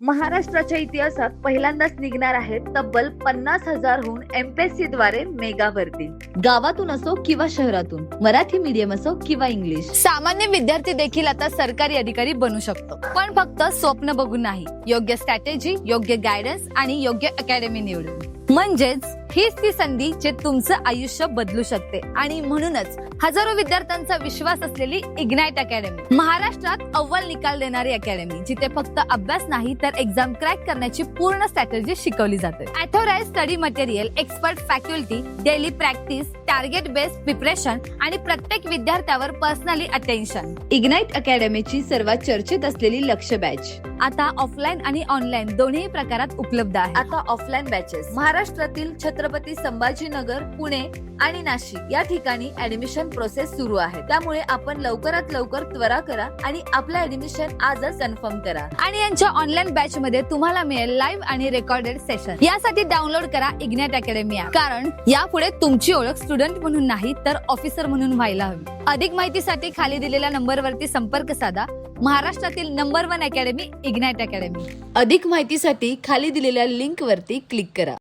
महाराष्ट्राच्या इतिहासात पहिल्यांदाच निघणार आहेत तब्बल 50,000हून एमपीएससी द्वारे मेगा भरती. गावातून असो किंवा शहरातून, मराठी मीडियम असो किंवा इंग्लिश, सामान्य विद्यार्थी देखील आता सरकारी अधिकारी बनू शकतो. पण फक्त स्वप्न बघून नाही, योग्य स्ट्रॅटेजी, योग्य गायडन्स आणि योग्य अकॅडमी निवडून. म्हणजेच हीच ती संधी जे तुमचं आयुष्य बदलू शकते. आणि म्हणूनच हजारो विद्यार्थ्यांचा विश्वास असलेली इग्नाइट अकॅडमी, महाराष्ट्रात अव्वल निकाल देणारी अकॅडमी, जिथे फक्त अभ्यास नाही तर एक्झाम क्रॅक करण्याची पूर्ण स्ट्रॅटेजी शिकवली जाते. Authorised study material, expert faculty, daily practice, target based preparation आणि प्रत्येक विद्यार्थ्यावर पर्सनली अटेन्शन. इग्नाइट अकॅडमीची सर्वात चर्चेत असलेली लक्ष्य बॅच आता ऑफलाईन आणि ऑनलाईन दोन्ही प्रकारात उपलब्ध आहे. आता ऑफलाईन बॅचेस महाराष्ट्रातील छत्रपती संभाजीनगर, पुणे आणि नाशिक या ठिकाणी ऍडमिशन प्रोसेस सुरू आहे. त्यामुळे आपण लवकरात लवकर त्वरा करा आणि आपलं ऍडमिशन आजच कन्फर्म करा. आणि यांच्या ऑनलाईन बॅच मध्ये तुम्हाला मिळेल लाईव्ह आणि रेकॉर्डेड सेशन. यासाठी डाउनलोड करा इग्नाइट अकॅडमी ॲप, कारण यापुढे तुमची ओळख स्टुडंट म्हणून नाही तर ऑफिसर म्हणून व्हायला हवी. अधिक माहितीसाठी खाली दिलेल्या नंबरवरती संपर्क साधा. महाराष्ट्रातील नंबर 1 अकॅडमी इग्नाइट अकॅडमी. अधिक माहितीसाठी खाली दिलेल्या लिंक वरती क्लिक करा.